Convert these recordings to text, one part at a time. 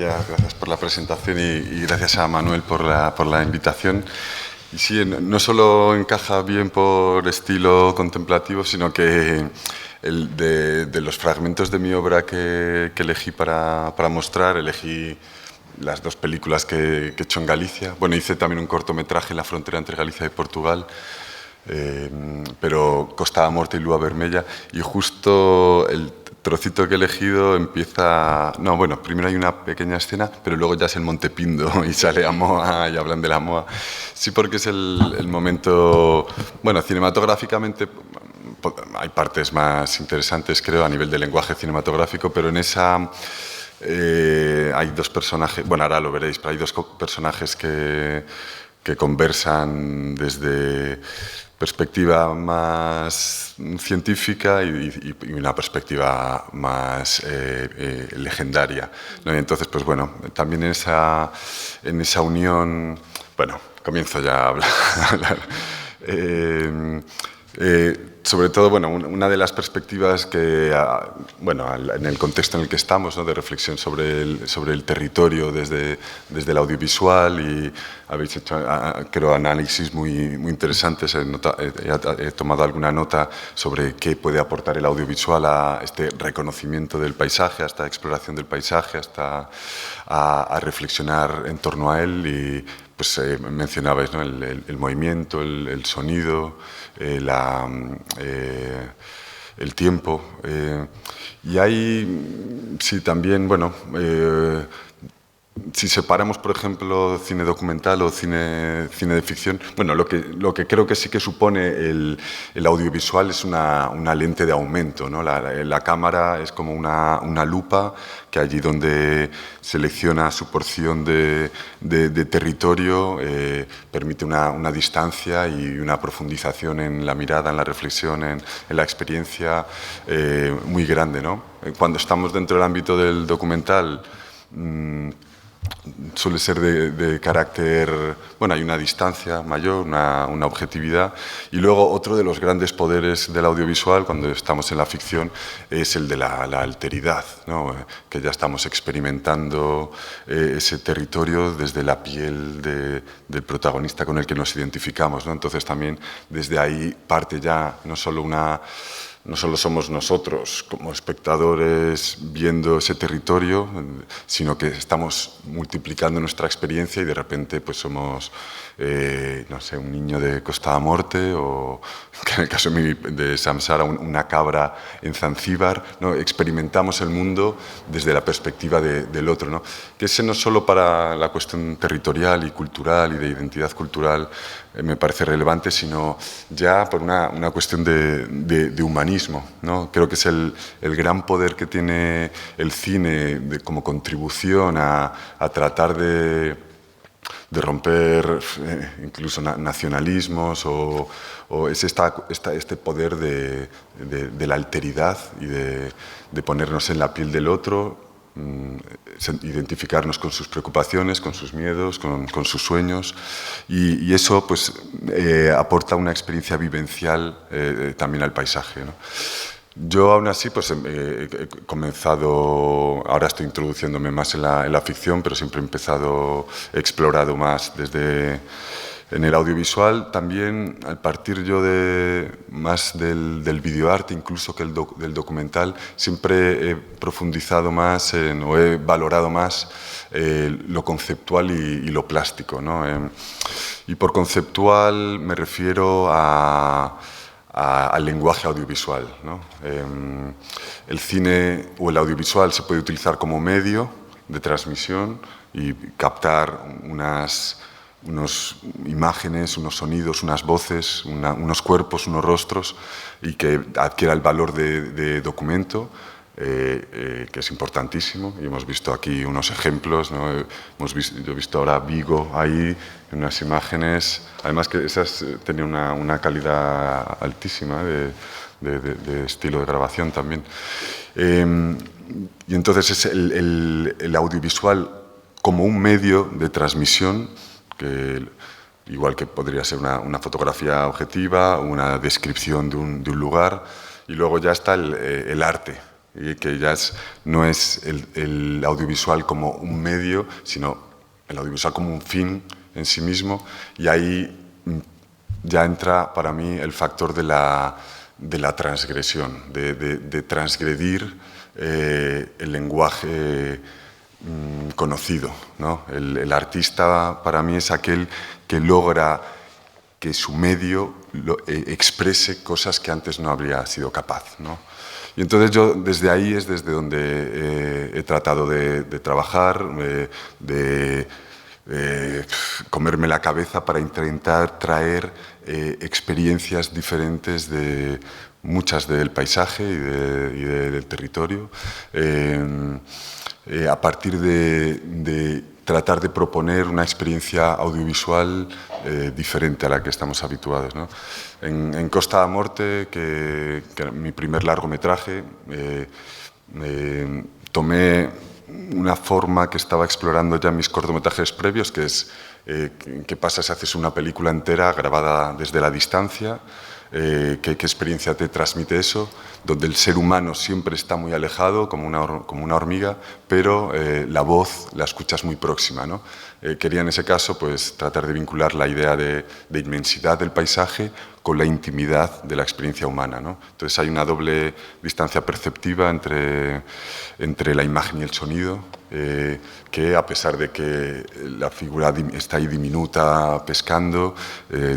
gracias por la presentación y gracias a Manuel por la invitación. Y sí, no solo encaja bien por estilo contemplativo, sino que de los fragmentos de mi obra que elegí para mostrar, elegí las dos películas que he hecho en Galicia. Bueno, hice también un cortometraje en la frontera entre Galicia y Portugal, pero Costa da Morte y Lúa Vermella, y justo el trocito que he elegido empieza... No, bueno, primero hay una pequeña escena, pero luego ya es el Monte Pindo y sale a Moa y hablan de la Moa. Sí, porque es el momento... Bueno, cinematográficamente hay partes más interesantes, creo, a nivel de lenguaje cinematográfico, pero en esa... hay dos personajes, bueno, ahora lo veréis, pero hay dos personajes que conversan desde perspectiva más científica y una perspectiva más legendaria, ¿no? Y entonces, pues bueno, también en esa unión, bueno, comienzo ya a hablar. Sobre todo, bueno, una de las perspectivas que, bueno, en el contexto en el que estamos, ¿no?, de reflexión sobre el territorio desde el audiovisual, y habéis hecho, creo, análisis muy interesantes. He tomado alguna nota sobre qué puede aportar el audiovisual a este reconocimiento del paisaje, a esta exploración del paisaje, hasta a reflexionar en torno a él. Y pues mencionabais, ¿no?, el movimiento, el sonido, el tiempo. Y hay, sí, también, bueno, si separamos, por ejemplo, cine documental o cine de ficción, bueno, lo que creo que sí que supone el audiovisual es una lente de aumento, ¿no? La cámara es como una lupa que allí donde selecciona su porción de territorio permite una distancia y una profundización en la mirada, en la reflexión, en la experiencia muy grande, ¿no? Cuando estamos dentro del ámbito del documental, suele ser de carácter, bueno, hay una distancia mayor, una objetividad, y luego otro de los grandes poderes del audiovisual cuando estamos en la ficción es el de la alteridad, ¿no?, que ya estamos experimentando ese territorio desde la piel del protagonista con el que nos identificamos, ¿no? Entonces también desde ahí parte ya no solo somos nosotros como espectadores viendo ese territorio, sino que estamos multiplicando nuestra experiencia y de repente pues somos, no sé, un niño de Costa da Morte o, en el caso de Samsara, una cabra en Zanzíbar, ¿no? Experimentamos el mundo desde la perspectiva del otro, ¿no? Que ese no solo para la cuestión territorial y cultural y de identidad cultural me parece relevante, sino ya por una cuestión de humanismo, ¿no? Creo que es el gran poder que tiene el cine como contribución a tratar de romper incluso nacionalismos o es este poder de la alteridad y de ponernos en la piel del otro, identificarnos con sus preocupaciones, con sus miedos, con sus sueños, y eso pues aporta una experiencia vivencial también al paisaje, ¿no? Yo aún así pues he comenzado, ahora estoy introduciéndome más en la ficción, pero siempre he explorado más en el audiovisual. También al partir yo más del videoarte incluso que del documental, siempre he profundizado más o he valorado más lo conceptual y lo plástico, ¿no? Y por conceptual me refiero al lenguaje audiovisual, ¿no? El cine o el audiovisual se puede utilizar como medio de transmisión y captar unas imágenes, unos sonidos, unas voces, unos cuerpos, unos rostros, y que adquiera el valor de documento, que es importantísimo, y hemos visto aquí unos ejemplos, ¿no? Yo he visto ahora Vigo ahí en unas imágenes, además que esas tenían una calidad altísima de estilo de grabación también. Y entonces es el audiovisual como un medio de transmisión, que igual que podría ser una fotografía objetiva, una descripción de un lugar, y luego ya está el arte, y que ya no es el audiovisual como un medio, sino el audiovisual como un fin en sí mismo, y ahí ya entra para mí el factor de la transgresión, de transgredir el lenguaje conocido, ¿no? El artista para mí es aquel que logra que su medio exprese cosas que antes no habría sido capaz, ¿no? Y entonces yo desde ahí es desde donde he tratado de trabajar, de comerme la cabeza para intentar traer experiencias diferentes de muchas del paisaje y del territorio, a partir de tratar de proponer una experiencia audiovisual diferente a la que estamos habituados, ¿no? En Costa da Morte, que era mi primer largometraje, tomé una forma que estaba explorando ya en mis cortometrajes previos, que es qué pasa si haces una película entera grabada desde la distancia, qué experiencia te transmite eso, donde el ser humano siempre está muy alejado, como una hormiga, pero la voz la escuchas muy próxima, ¿no? Quería en ese caso pues, tratar de vincular la idea de inmensidad del paisaje con la intimidad de la experiencia humana, ¿no? Entonces hay una doble distancia perceptiva entre la imagen y el sonido, que a pesar de que la figura está ahí diminuta pescando,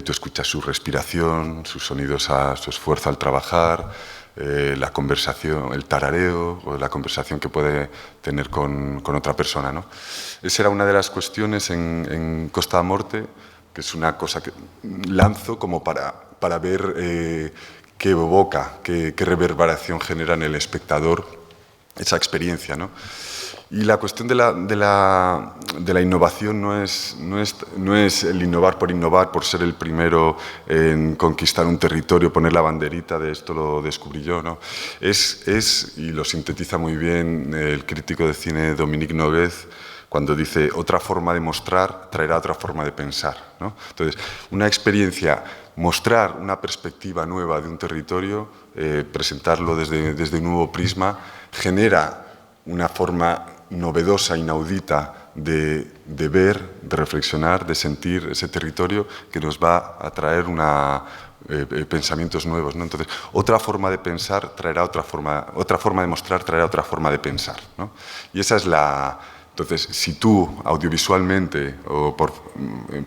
tú escuchas su respiración, sus sonidos a su esfuerzo al trabajar, la conversación, el tarareo o la conversación que puede tener con otra persona, ¿no? Esa era una de las cuestiones en Costa da Morte, que es una cosa que lanzo como para ver qué evoca, qué reverberación genera en el espectador esa experiencia, ¿no? Y la cuestión de la innovación no es el innovar, por ser el primero en conquistar un territorio, poner la banderita de esto lo descubrí yo, ¿no? Y lo sintetiza muy bien el crítico de cine Dominique Noguez, cuando dice otra forma de mostrar traerá otra forma de pensar, ¿no? Entonces, una experiencia, mostrar una perspectiva nueva de un territorio, presentarlo desde un nuevo prisma, genera una forma novedosa, inaudita de ver, de reflexionar, de sentir ese territorio que nos va a traer pensamientos nuevos, ¿no? Entonces, otra forma de pensar traerá otra forma de mostrar traerá otra forma de pensar, ¿no? Y esa es la... Entonces, si tú audiovisualmente o por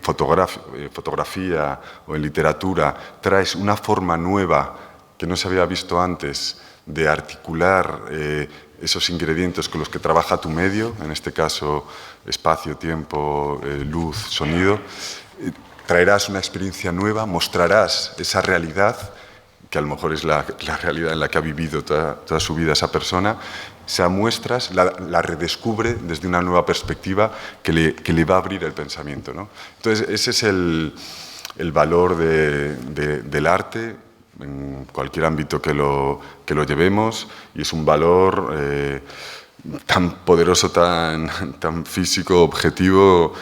fotografía o en literatura traes una forma nueva que no se había visto antes de articular esos ingredientes con los que trabaja tu medio, en este caso espacio, tiempo, luz, sonido, traerás una experiencia nueva, mostrarás esa realidad, que a lo mejor es la realidad en la que ha vivido toda su vida esa persona, se muestras, la redescubre desde una nueva perspectiva que le va a abrir el pensamiento, ¿no? Entonces, ese es el valor del arte, en cualquier ámbito que lo llevemos, y es un valor tan poderoso, tan físico, objetivo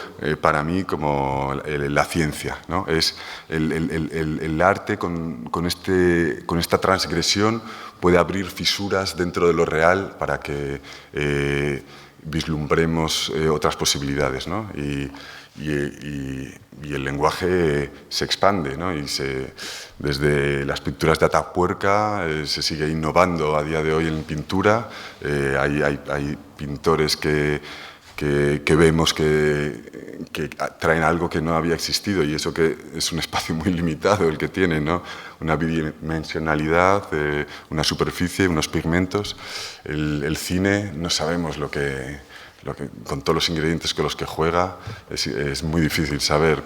para mí como la ciencia, ¿no? Es el arte con esta transgresión puede abrir fisuras dentro de lo real para que vislumbremos otras posibilidades, ¿no? Y el lenguaje se expande, ¿no? Desde las pinturas de Atapuerca se sigue innovando a día de hoy en pintura. Hay pintores que vemos que traen algo que no había existido, y eso que es un espacio muy limitado el que tiene, ¿no? Una bidimensionalidad, una superficie, unos pigmentos. El cine no sabemos lo que con todos los ingredientes con los que juega, es muy difícil saber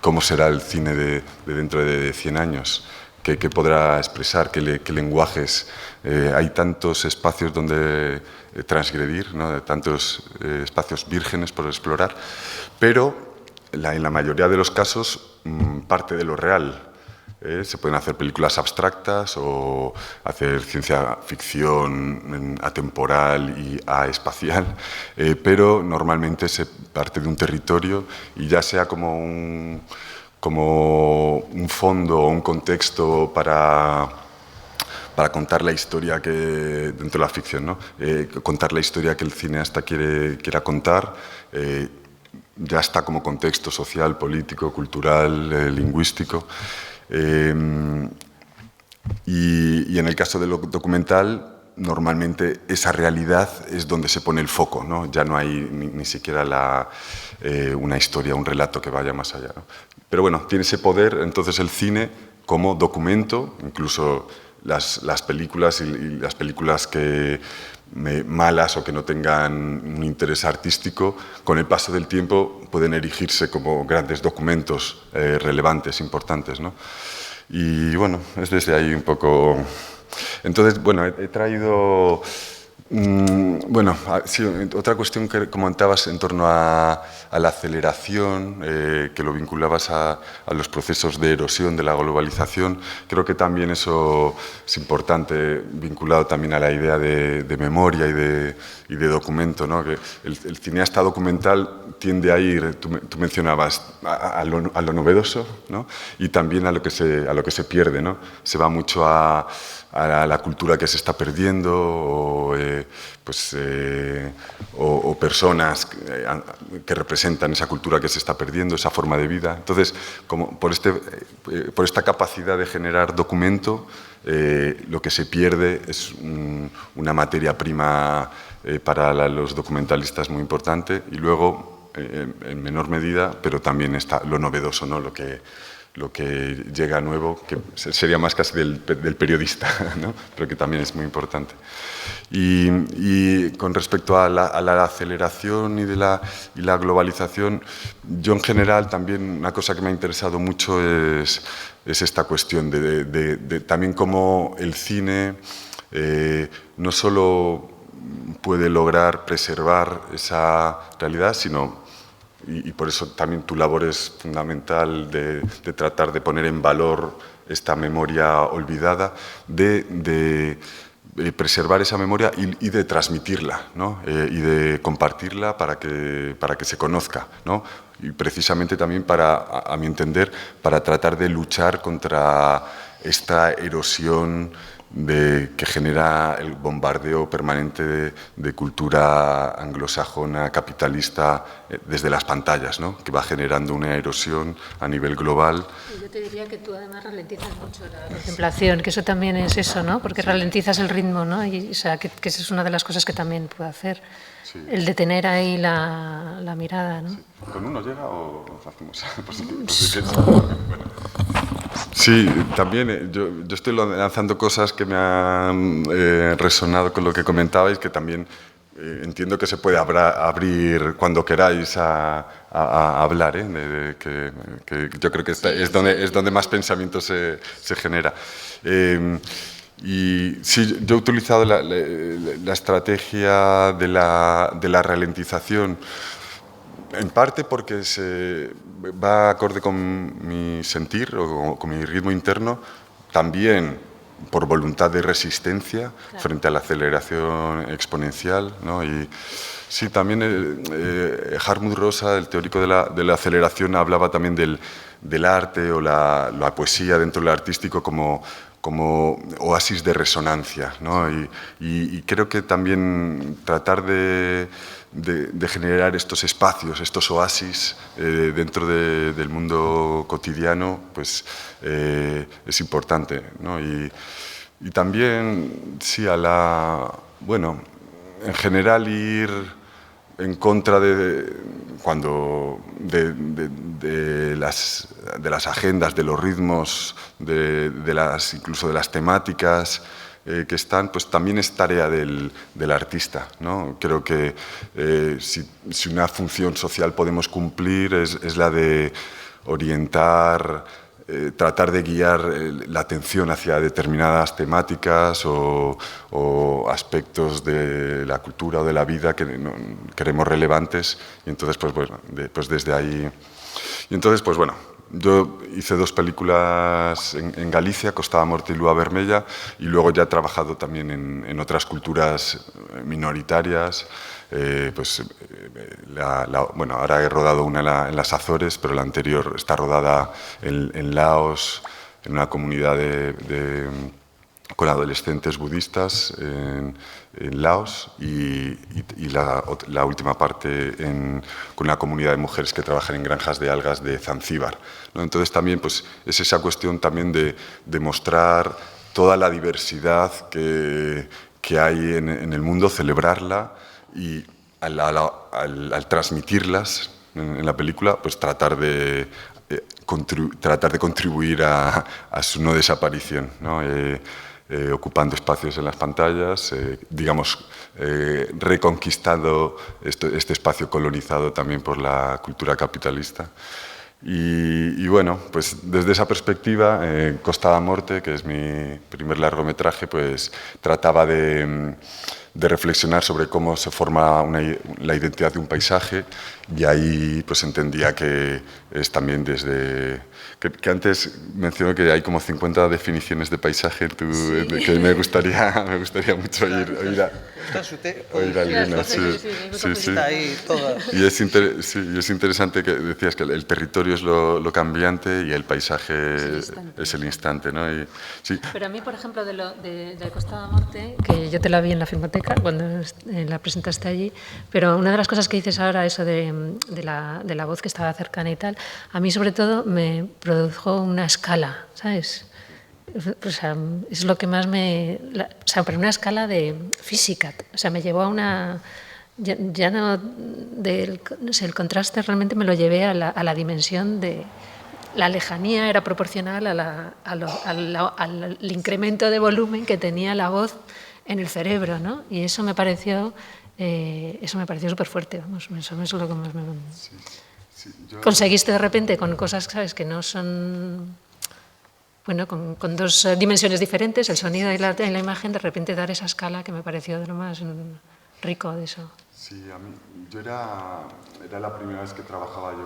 cómo será el cine de dentro de 100 años, qué podrá expresar, qué lenguajes. Hay tantos espacios donde transgredir, ¿no? Tantos espacios vírgenes por explorar, pero en la mayoría de los casos parte de lo real. Se pueden hacer películas abstractas o hacer ciencia ficción atemporal y aespacial, pero normalmente se parte de un territorio, y ya sea como un fondo o un contexto para para contar la historia que, dentro de la ficción, ¿no? Contar la historia que el cineasta quiera contar, ya está como contexto social, político, cultural, lingüístico. Y en el caso del documental, normalmente esa realidad es donde se pone el foco, ¿no? Ya no hay ni siquiera una historia, un relato que vaya más allá, ¿no? Pero bueno, tiene ese poder, entonces el cine como documento, incluso las películas y las películas que malas o que no tengan un interés artístico, con el paso del tiempo pueden erigirse como grandes documentos relevantes, importantes, ¿no? Y bueno, es desde ahí un poco. Entonces, bueno, he traído. Bueno, sí, otra cuestión que comentabas en torno a la aceleración, que lo vinculabas a los procesos de erosión de la globalización. Creo que también eso es importante, vinculado también a la idea de memoria y de documento, ¿no? Que el cineasta documental tiende a ir, tú mencionabas, a lo novedoso, ¿no? Y también a lo que se pierde, ¿no? Se va mucho a la cultura que se está perdiendo o personas que representan esa cultura que se está perdiendo, esa forma de vida. Entonces, como por esta capacidad de generar documento, lo que se pierde es una materia prima para los documentalistas muy importante, y luego, en menor medida, pero también está lo novedoso, ¿no? Lo que llega nuevo, que sería más casi del periodista, ¿no? Pero que también es muy importante. Y con respecto a la aceleración y la globalización, yo en general también una cosa que me ha interesado mucho es esta cuestión de también cómo el cine no solo puede lograr preservar esa realidad, sino, y por eso también tu labor es fundamental de tratar de poner en valor esta memoria olvidada, de preservar esa memoria y de transmitirla, ¿no? Y de compartirla para que se conozca, ¿no? Y precisamente también a mi entender, para tratar de luchar contra esta erosión que genera el bombardeo permanente de cultura anglosajona, capitalista, desde las pantallas, ¿no? Que va generando una erosión a nivel global. Yo te diría que tú además ralentizas mucho la contemplación, que eso también es eso, ¿no? Porque ralentizas el ritmo, ¿no? Y, o sea, que esa es una de las cosas que también puede hacer. Sí. El detener ahí la mirada, ¿no? Sí. ¿Con uno llega o hacemos? Sí, también yo estoy lanzando cosas que me han resonado con lo que comentabais, que también entiendo que se puede abrir cuando queráis a hablar, que yo creo que es donde más pensamiento se genera. Y sí, yo he utilizado la estrategia de la ralentización, en parte porque se va acorde con mi sentir o con mi ritmo interno, también por voluntad de resistencia, claro, frente a la aceleración exponencial, ¿no? Y sí, también Hartmut Rosa, el teórico de la aceleración, hablaba también del arte o la poesía dentro del artístico como oasis de resonancia, ¿no? Y creo que también tratar de generar estos espacios, estos oasis dentro del mundo cotidiano, pues es importante, ¿no? Y también, sí, bueno, en general ir en contra de las agendas, de los ritmos, incluso de las temáticas que están, pues también es tarea del artista, ¿no? Creo que si una función social podemos cumplir es la de orientar, tratar de guiar la atención hacia determinadas temáticas o aspectos de la cultura o de la vida que queremos relevantes, y entonces pues bueno, pues desde ahí. Y entonces pues bueno, yo hice 2 películas en Galicia, Costa da Morte y Lúa Vermella, y luego ya he trabajado también en otras culturas minoritarias. Bueno, ahora he rodado una en las Azores, pero la anterior está rodada en Laos, en una comunidad con adolescentes budistas en Laos y la última parte con una comunidad de mujeres que trabajan en granjas de algas de Zanzíbar, ¿no? Entonces también pues, es esa cuestión también de mostrar toda la diversidad que hay en el mundo, celebrarla y al transmitirlas en la película, pues tratar de contribuir a su no desaparición, ¿no? Ocupando espacios en las pantallas, digamos, reconquistando este espacio colonizado también por la cultura capitalista. Y bueno, pues desde esa perspectiva, Costa da Morte, que es mi primer largometraje, pues trataba de reflexionar sobre cómo se forma la identidad de un paisaje, y ahí pues entendía que es también desde... Que antes mencioné que hay como 50 definiciones de paisaje, Sí. que me gustaría mucho oír algunas. Sí. Está ahí todas. Y es interesante que decías que el territorio es lo cambiante y el paisaje es el instante, ¿no? Sí. Pero a mí, por ejemplo, de Costa da Morte, que yo te la vi en la Filmoteca cuando la presentaste allí, pero una de las cosas que dices ahora, eso de la voz que estaba cercana y tal, a mí sobre todo me produjo una escala, ¿sabes? O sea, es lo que más pero una escala de física, o sea, me llevó a una... Ya no sé, el contraste realmente me lo llevé a la dimensión de... La lejanía era proporcional al incremento de volumen que tenía la voz en el cerebro, ¿no? Y eso me pareció súper fuerte, vamos, eso es lo que más me... Conseguiste de repente con cosas, ¿sabes?, que no son... Bueno, con dos dimensiones diferentes, el sonido y la imagen, de repente dar esa escala que me pareció de lo más rico de eso. Sí, era la primera vez que trabajaba yo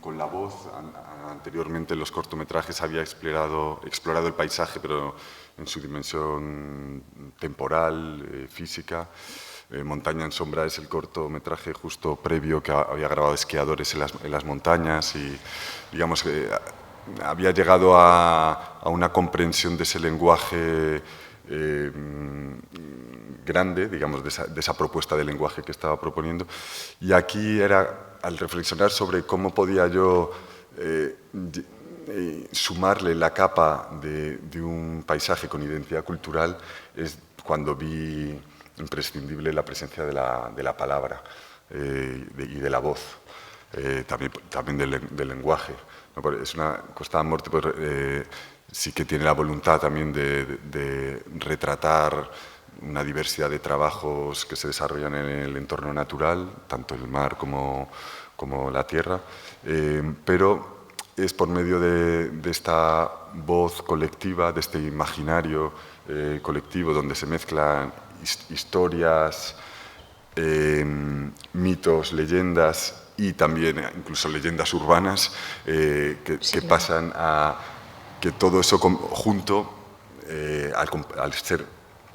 con la voz. Anteriormente en los cortometrajes había explorado el paisaje, pero en su dimensión temporal, física. Montaña en sombra es el cortometraje justo previo que había grabado esquiadores en las montañas, y digamos que había llegado a una comprensión de ese lenguaje grande, digamos, de esa propuesta de lenguaje que estaba proponiendo. Y aquí era, al reflexionar sobre cómo podía yo sumarle la capa de un paisaje con identidad cultural, es cuando vi imprescindible la presencia de la palabra y de la voz, también del lenguaje. Es una Costa da Morte, pues, sí que tiene la voluntad también de retratar una diversidad de trabajos que se desarrollan en el entorno natural, tanto el mar como la tierra, pero es por medio de esta voz colectiva, de este imaginario colectivo, donde se mezclan historias, mitos, leyendas y también incluso leyendas urbanas que pasan a que todo eso junto, al ser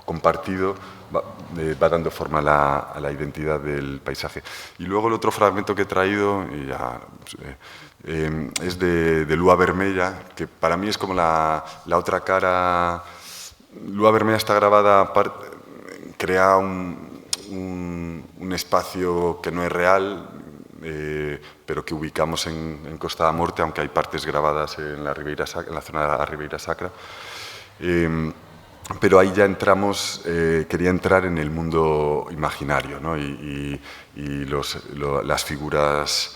compartido, va dando forma a la identidad del paisaje. Y luego el otro fragmento que he traído es de Lua Vermella, que para mí es como la otra cara. Lua Vermella está grabada, crea un espacio que no es real, pero que ubicamos en Costa da Morte, aunque hay partes grabadas en la zona de la Ribeira Sacra. Pero ahí ya quería entrar en el mundo imaginario, ¿no? y las figuras,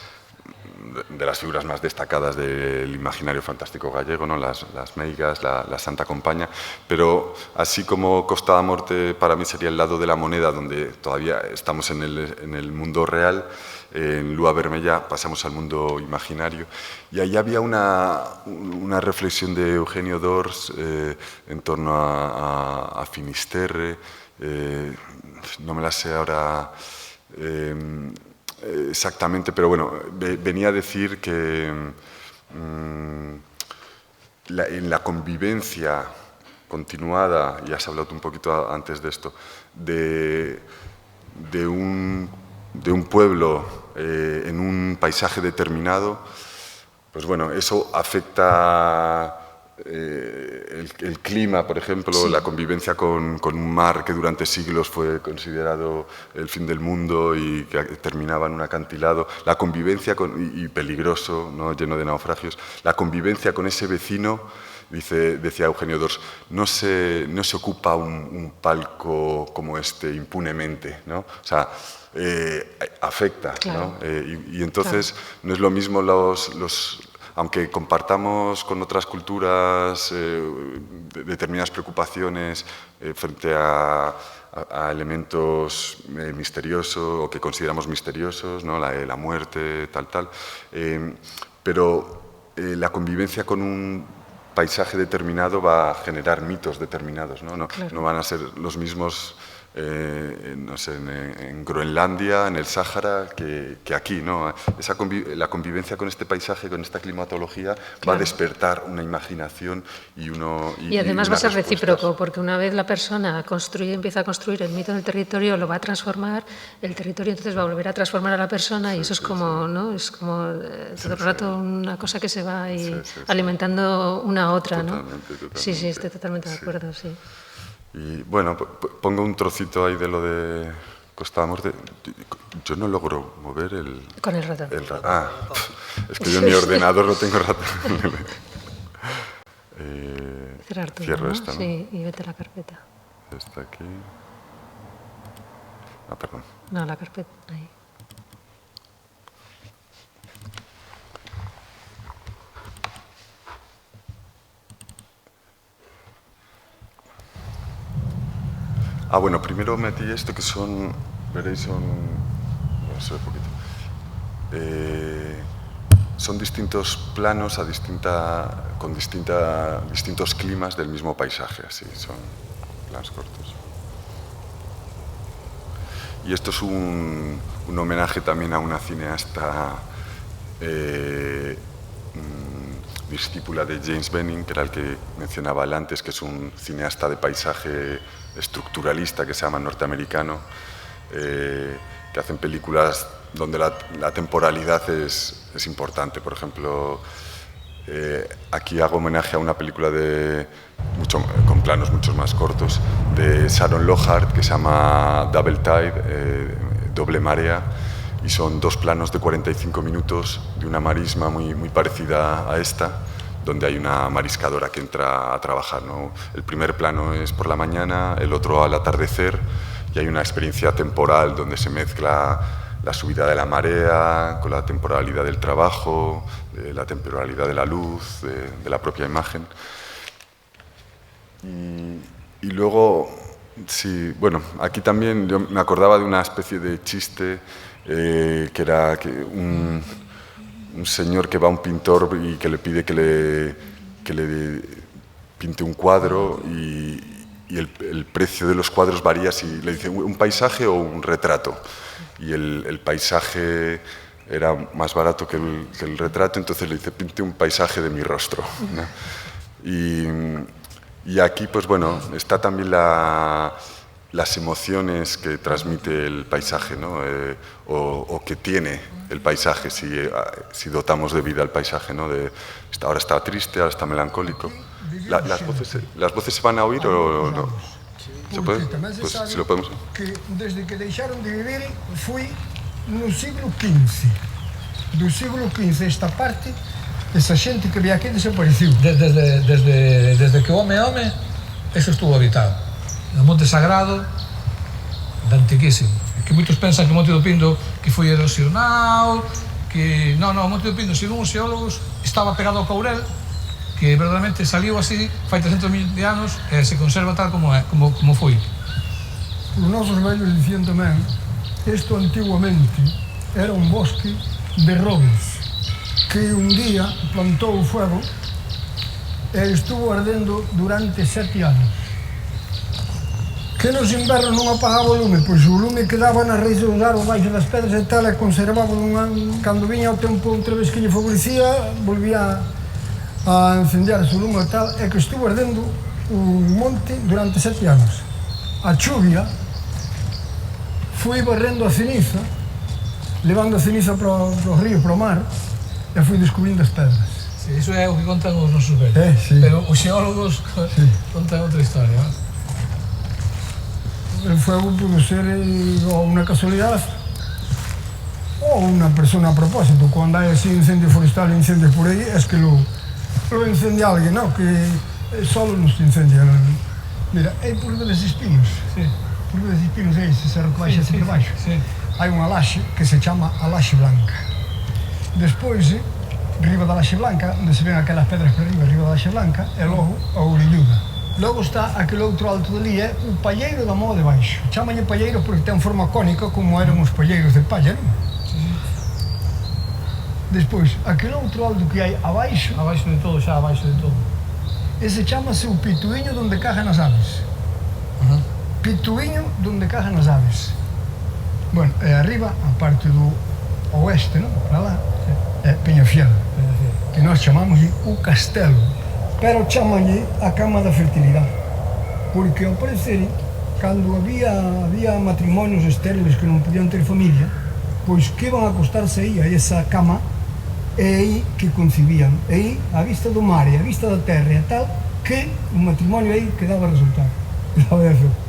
de las figuras más destacadas del imaginario fantástico gallego, ¿no? Las meigas, la Santa Compaña, pero así como Costa da Morte para mí sería el lado de la moneda donde todavía estamos en el mundo real, en Lua Vermella pasamos al mundo imaginario, y ahí había una reflexión de Eugenio Dors en torno a Finisterre, no me la sé ahora exactamente, pero bueno, venía a decir que en la convivencia continuada, y has hablado un poquito antes de esto, de un pueblo en un paisaje determinado, pues bueno, eso afecta el clima, por ejemplo, sí. La convivencia con un mar que durante siglos fue considerado el fin del mundo y que terminaba en un acantilado, la convivencia y peligroso, ¿no? Lleno de naufragios, la convivencia con ese vecino, decía Eugenio d'Ors, no se ocupa un palco como este impunemente, ¿no? O sea, afecta, claro. ¿No? Y entonces claro. No es lo mismo aunque compartamos con otras culturas determinadas preocupaciones frente a elementos misteriosos o que consideramos misteriosos, ¿no? La muerte, tal, pero la convivencia con un paisaje determinado va a generar mitos determinados, ¿no? Claro. No van a ser los mismos no sé, en Groenlandia, en el Sáhara, que aquí, ¿no? La convivencia con este paisaje, con esta climatología, claro. Va a despertar una imaginación y además va a ser recíproco, porque una vez la persona empieza a construir el mito del territorio, lo va a transformar, el territorio entonces va a volver a transformar a la persona, y eso es como, ¿no? Es como todo el rato una cosa que se va alimentando una a otra, ¿no? Totalmente. Sí, estoy totalmente de acuerdo, sí. Y bueno, pongo un trocito ahí de lo de Costa da Morte. Yo no logro mover el... Con el ratón. Es que yo en mi ordenador no tengo ratón. Cerrar todo, cierro ¿no? esta, ¿no? Sí, y vete a la carpeta. Esta aquí. Perdón. No, la carpeta, ahí. Bueno, primero metí esto que veréis, no sé, poquito. Son distintos planos con distintos climas del mismo paisaje, así, son planos cortos. Y esto es un homenaje también a una cineasta discípula de James Benning, que era el que mencionaba antes, que es un cineasta de paisaje estructuralista que se llama norteamericano, que hacen películas donde la temporalidad es importante. Por ejemplo, aquí hago homenaje a una película con planos mucho más cortos de Sharon Lohart, que se llama Double Tide, Doble Marea, y son 2 planos de 45 minutos de una marisma muy parecida a esta, donde hay una mariscadora que entra a trabajar, ¿no? El primer plano es por la mañana, el otro al atardecer, y hay una experiencia temporal donde se mezcla la subida de la marea con la temporalidad del trabajo, la temporalidad de la luz, de la propia imagen. Y luego, sí, bueno, aquí también yo me acordaba de una especie de chiste que era un señor que va a un pintor y que le pide que le pinte un cuadro y el precio de los cuadros varía si le dice un paisaje o un retrato. Y el paisaje era más barato que el retrato, entonces le dice, pinte un paisaje de mi rostro, ¿no? Y aquí, pues bueno, está también las emociones que transmite el paisaje, ¿no? O que tiene el paisaje, si dotamos de vida al paisaje, ¿no? Ahora está triste, ahora está melancólico. ¿Las voces se van a oír o no? ¿Se puede? Pues si lo podemos. Que desde que deixaron de vivir fui no siglo XV. Do siglo XV esta parte, esa xente que había aquí desapareceu. Desde que home é home, eso estuvo habitado. No Monte Sagrado, de antiquísimo. Que moitos pensan que o Monte do Pindo que foi erosionado, que... Non, o Monte do Pindo, según os xeólogos, estaba pegado ao Courel, que verdadeiramente saliu así, fai 300.000 de anos, e se conserva tal como foi. Os nosos velhos dicían tamén, isto antiguamente era un bosque de robes, que un día plantou o fuego e estuvo ardendo durante 7 anos. Que nos invernos non apagaba o lume, pois o lume quedaba nas raíces dos árboles, baixo das pedras e tal, e conservaba cando viña o tempo outra vez que lle favorecía, volvía a encenderse o lume e tal, e que estuvo ardendo o monte durante 7 anos. A chuvia foi barrendo a ceniza, levando a ceniza para os ríos, para o mar, e foi descubrindo as pedras. Sí, iso é o que contan os nosos vellos. Sí. Pero os xeólogos contan outra historia. El fuego puede ser o una casualidad o una persona a propósito. Cuando hay así incendio forestal, incendios por ahí, es que lo incendia alguien, ¿no? Que solo nos incendia. Mira, hay por los espinos. Sí. Por los espinos, aí, ese cerro que baixa Sí, sempre baixo. sí. Hai unha laxe que se chama a laxe blanca. Despois, riba da laxe blanca, onde se ven aquelas pedras para riba da laxe blanca, é logo a Orilluda. Logo está aquele outro alto dali, é o palleiro da Moa de Baixo. Chámanlle palleiro porque ten forma cónica como eran os palleiros de palla, non? Despois, aquele outro alto que hai abaixo, Abaixo de todo, xa abaixo de todo. ese chamase o Pituíño donde cajan as aves. Pituíño donde cajan as aves. Bueno, e arriba, a parte do oeste, non? Para lá, é Peñafiel, que nós chamámoslle o castelo, pero chamanlle a cama da fertilidade, porque ao parecer, cando había matrimonios estériles que non podían ter familia, pois que iban a acostarse aí a esa cama, e aí que concibían, e aí a vista do mar e a vista da terra e tal, que o matrimonio aí que daba resultado, daba de efecto.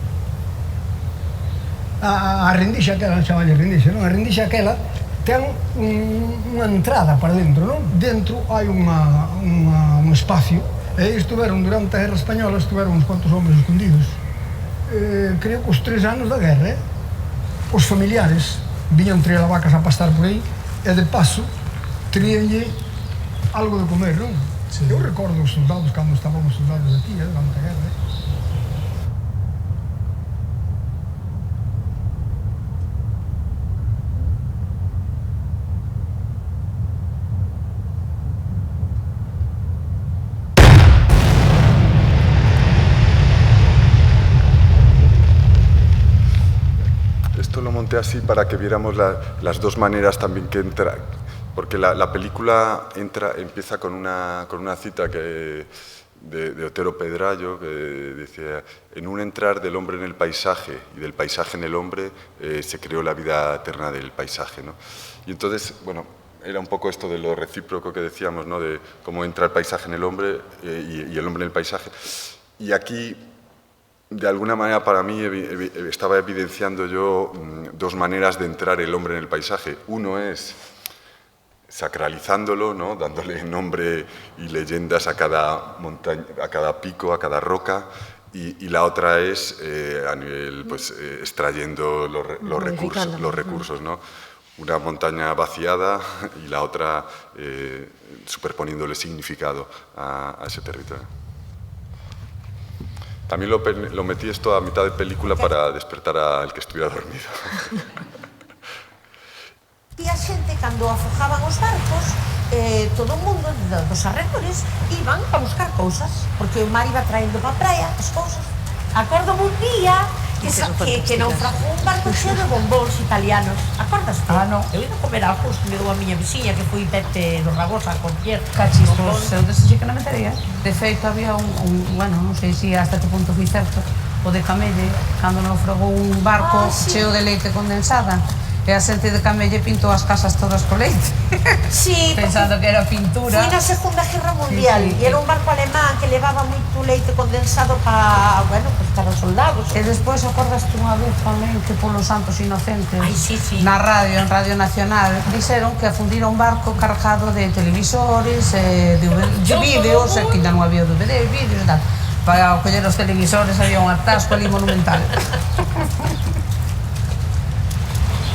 A rendixa aquela, non chamalle rendixa, non? A rendixa aquela ten unha entrada para dentro, non? Dentro hai un espacio, e estuveron durante a Guerra Española, estuveron uns cuantos hombres escondidos. Creo que os 3 anos da guerra, os familiares viñan traer a vacas a pastar por aí, e de paso tríanlle algo de comer, non? Sí. Eu recordo os soldados, cando estaban os soldados aquí, durante a guerra, Esto lo monté así para que viéramos las dos maneras también que entra, porque la película empieza con una cita de Otero Pedrayo, que decía: en un entrar del hombre en el paisaje y del paisaje en el hombre se creó la vida eterna del paisaje, ¿no? Y entonces, bueno, era un poco esto de lo recíproco que decíamos, ¿no? De cómo entra el paisaje en el hombre y el hombre en el paisaje. Y aquí, de alguna manera, para mí estaba evidenciando yo dos maneras de entrar el hombre en el paisaje. Uno es sacralizándolo, ¿no? Dándole nombre y leyendas a cada montaña, a cada pico, a cada roca, y la otra es a nivel, pues, extrayendo los recursos, ¿no? Una montaña vaciada y la otra superponiéndole significado a ese territorio. También lo metí esto a mitad de película para despertar al que estuviera dormido. E a xente, cando afogaban os barcos, todo o mundo dos arredores iban a buscar cousas, porque o mar iba traendo para a praia as cousas. Acórdame un día que naufragou un barco cheo de bombóns italianos. Acordaste? Ah, non. Eu iba a comer algos que me dou a miña veciña, que foi Pepe do Ragosa a coller. Cachistos, eu dese sí que non me enterei, De feito, había bueno, non sei se hasta que punto foi certo, o de Camelle, cando naufragou un barco cheo de leite condensada, e a xente de Camelle pintou as casas todas co leite. Sí, pensando que era pintura. Foi na Segunda Guerra Mundial, e era un barco alemán que levaba moito leite condensado para, bueno, pues para os soldados. E despois acordaste unha vez tamén que polos Santos Inocentes, na radio, en Radio Nacional, dixeron que afundira un barco cargado de televisores, de vídeos, que ainda non había DVD, vídeos e tal. Para coller os televisores había un atasco ali monumental.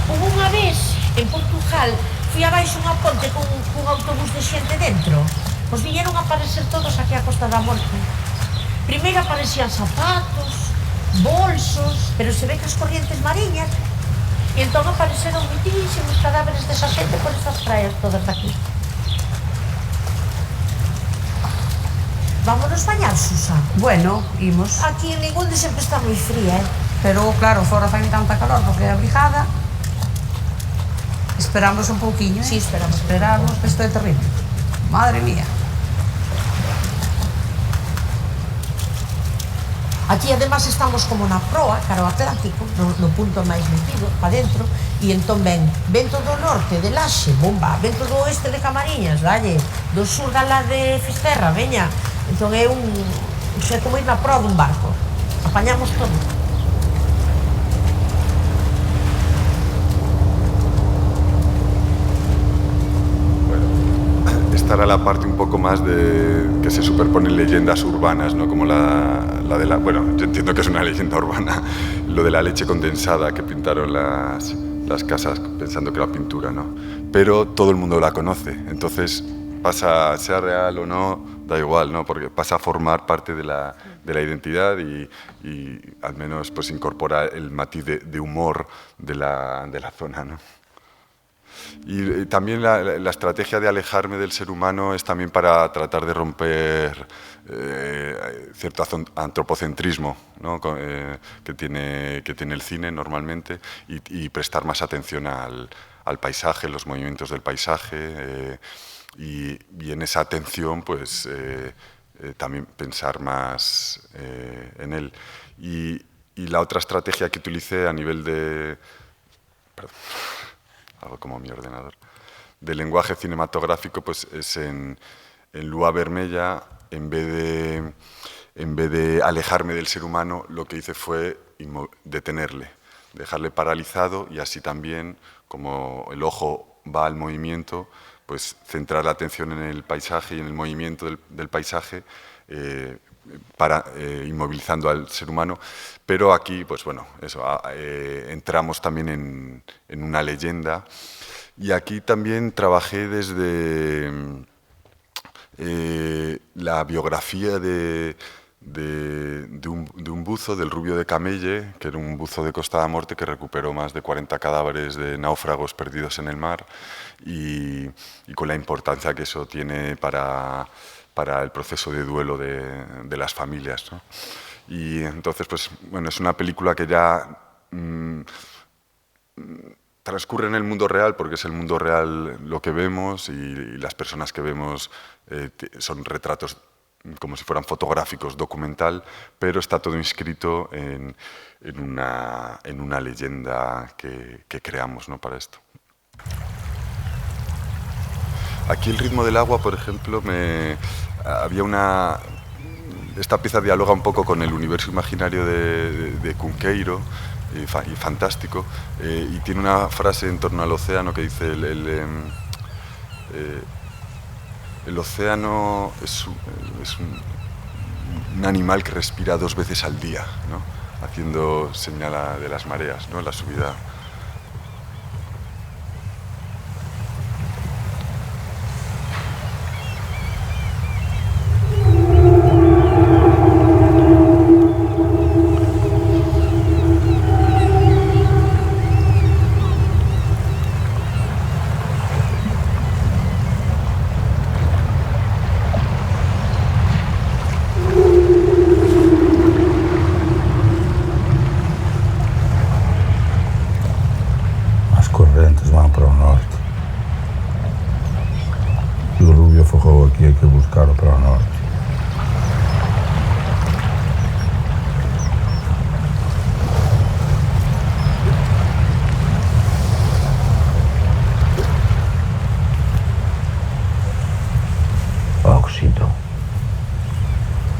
Hubo unha vez, en Portugal, fui abaixo unha ponte con autobús de xente dentro. Pois viñeron a aparecer todos aquí a Costa da Morte. Primeiro aparecían zapatos, bolsos, pero se ve que as corrientes mariñas, e entón apareceron muitísimos cadáveres desa xente por estas praias todas daqui. Vámonos bañar, Susa? Bueno, imos. Aquí en ningún sempre está moi fría, Pero, claro, fora fai tanta calor porque é abrigada. Esperamos un pouquiño, Sí, esperamos. Esperamos, que isto é terrible. Madre mía. Aquí además estamos como na proa, cara ao Atlántico, no punto máis metido, pa dentro, e entón ven vento do norte de Laxe, bomba, vento do oeste de Camariñas, dalle, do sur da la de Fisterra, veña, entón é como ir na proa dun barco, apañamos todo. Esta era la parte un poco más de que se superponen leyendas urbanas, ¿no? Como la de la... Bueno, yo entiendo que es una leyenda urbana, lo de la leche condensada que pintaron las casas pensando que era pintura, ¿no? Pero todo el mundo la conoce, entonces pasa, sea real o no, da igual, ¿no? Porque pasa a formar parte de la identidad y al menos pues incorpora el matiz de humor de la zona, ¿no? Y también la estrategia de alejarme del ser humano es también para tratar de romper cierto antropocentrismo, ¿no? que tiene el cine normalmente y prestar más atención al paisaje, los movimientos del paisaje y en esa atención pues también pensar más en él. Y la otra estrategia que utilicé a nivel de... Perdón. Algo como mi ordenador, de lenguaje cinematográfico, pues es en Lua Vermella, en vez de alejarme del ser humano, lo que hice fue detenerle, dejarle paralizado y así también, como el ojo va al movimiento, pues centrar la atención en el paisaje y en el movimiento del paisaje, inmovilizando al ser humano, pero aquí, pues bueno, eso, entramos también en una leyenda y aquí también trabajé desde la biografía de un buzo, del Rubio de Camelle, que era un buzo de Costa da Morte que recuperó más de 40 cadáveres de náufragos perdidos en el mar y con la importancia que eso tiene para el proceso de duelo de las familias, ¿no? Y entonces, pues, bueno, es una película que ya transcurre en el mundo real, porque es el mundo real lo que vemos y las personas que vemos son retratos como si fueran fotográficos, documental, pero está todo inscrito en una leyenda que creamos, ¿no? Para esto. Aquí el ritmo del agua, por ejemplo, esta pieza dialoga un poco con el universo imaginario de Cunqueiro y fantástico, y tiene una frase en torno al océano que dice el océano es un animal que respira 2 veces al día, ¿no? Haciendo señal de las mareas, ¿no? La subida. Hay que buscarlo para el norte.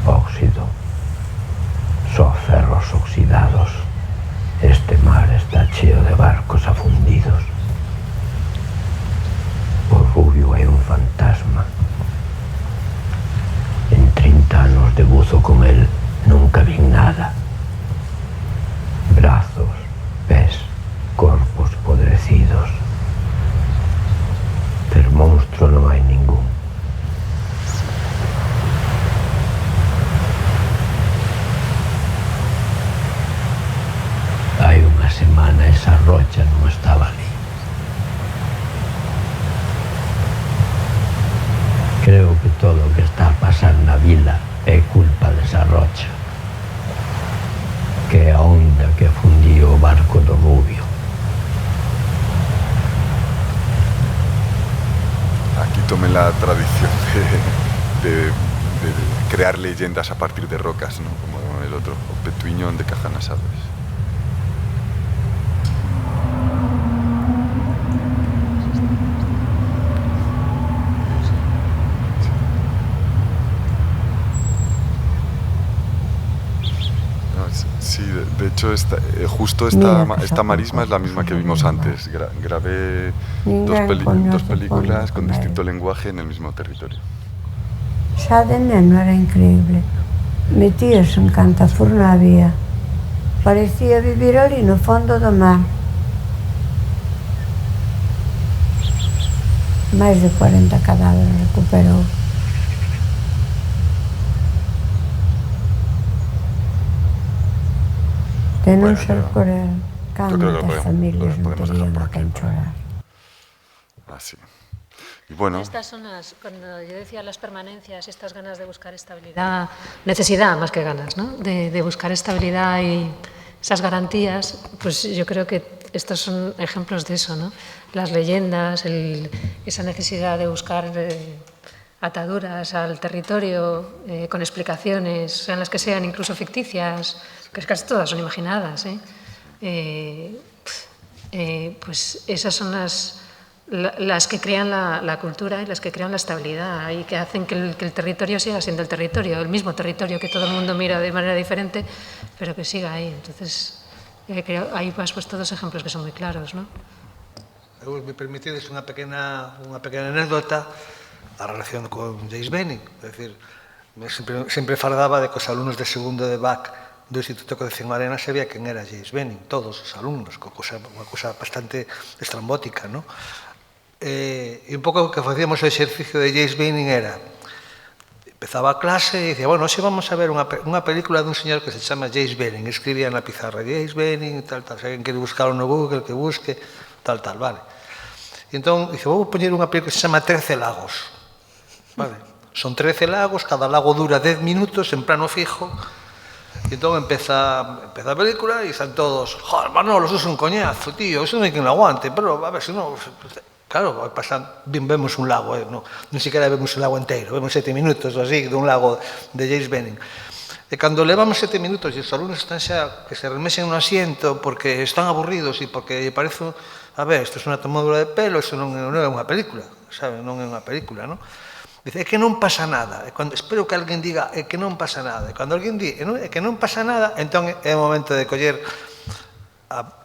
Óxido, só ferros oxidados. Este mar está cheo de barcos afundidos. O Rubio é un fantasma. 30 anos de buzo con él, nunca vi nada. Brazos, pés, corpos podrecidos. Pero monstruo non hai ningún. Hai unha semana esa rocha non estaba ali. Creo que todo o que está a pasar na vila é culpa desa rocha, que é a onda que afundiu o barco do Rubio. Aquí tomé la tradición de crear leyendas a partir de rocas, ¿no? Como lo outro, o Petuiñón de Cajanasabes. Sí, de hecho, justo esta marisma es la misma que vimos antes. Grabé dos películas con distinto lenguaje en el mismo territorio. Xa de neno era increíble. Metíase en canta forna había. Parecía vivir ali no fondo do mar. Máis de 40 cadáveres recuperou. De non ser por el, cantas familias non terían a quen chorar. Así. Y bueno, estas son cuando yo decía las permanencias, estas ganas de buscar estabilidad, necesidad más que ganas, ¿no? De buscar estabilidad y esas garantías, pues yo creo que estos son ejemplos de eso, ¿no? Las leyendas, esa necesidad de buscar ataduras al territorio con explicaciones, sean las que sean, incluso ficticias, que casi todas son imaginadas, pues esas son las que crean la cultura y las que crean la estabilidad y que hacen que el territorio siga siendo el territorio, el mismo territorio que todo el mundo mira de manera diferente, pero que siga ahí. Entonces, ahí has puesto dos ejemplos que son muy claros, ¿no? Me permitides unha pequena anécdota a relación con James Benning. É dicir, sempre fardaba de que os alumnos de segundo de BAC do Instituto Concepción Arena sabía quen era James Benning, todos os alumnos, unha cousa bastante estrambótica, non? E un pouco o que facíamos o exercicio de James Benning era, empezaba a clase e dicía, bueno, hoxe vamos a ver unha película dun señor que se chama James Benning, escribía na pizarra James Benning, tal, se alguén quere buscarlo no Google, que busque, tal, vale. E entón, dice, vou poñer unha película que se chama 13 lagos, vale? Son 13 lagos, cada lago dura 10 minutos en plano fijo. E entón empeza a película e están todos, joder, Manolo, eso es un coñazo, tío, eso non hai quen lo aguante, pero a ver, se non... Claro, vemos un lago, non siquiera vemos un lago inteiro, vemos 7 minutos ou así dun lago de James Benning. E cando levamos 7 minutos e os alumnos están xa que se remexen no asiento porque están aburridos e porque parece, a ver, isto é unha tomadura de pelo, isto non é unha película, sabe, non é unha película, non? Dice, é que non pasa nada. Espero que alguén diga, é que non pasa nada. E cando alguén di, é que non pasa nada, entón é o momento de coller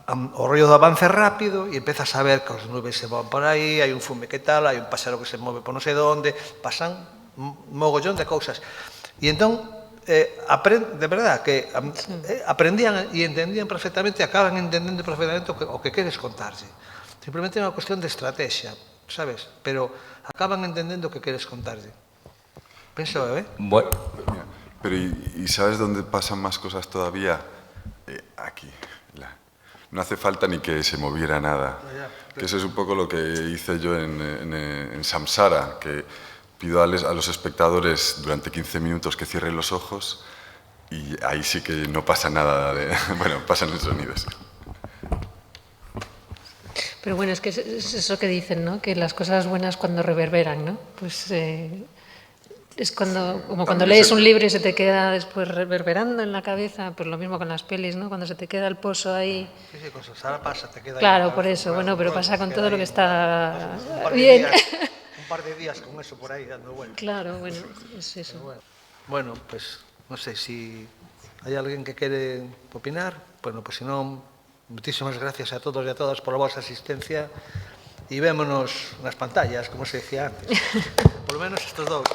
o rollo do avance rápido e empezas a ver que os nubes se van por aí, hai un fume que tal, hai un páxaro que se move por non sei onde, pasan mogollón de cousas. E entón, de verdad, que aprendían e entendían perfectamente, acaban entendendo perfectamente o que queres contarse. Simplemente é unha cuestión de estrategia, sabes? Pero acaban entendendo o que queres contarse. Penso, Bueno. Pero ¿y sabes dónde pasan más cosas todavía? Aquí. No hace falta ni que se moviera nada. Que eso es un poco lo que hice yo en Samsara, que pido a los espectadores durante 15 minutos que cierren los ojos y ahí sí que no pasa nada. Bueno, pasan los sonidos. Pero bueno, es que es eso que dicen, ¿no? Que las cosas buenas cuando reverberan, ¿no? Pues es como cuando lees un libro y se te queda después reverberando en la cabeza, pues lo mismo con las pelis, ¿no? Cuando se te queda el pozo ahí... Sí, con Samsara pasa, te queda ahí. Claro, por eso, bueno, pero pasa con todo lo que está bien. Un par de días con eso por ahí dando vueltas. Claro, bueno, es eso. Bueno, pues no sé si hay alguien que quere opinar. Bueno, pues si non, muchísimas gracias a todos e a todas por a vosa asistencia e vémonos nas pantallas, como se decía antes. Por lo menos estos dous.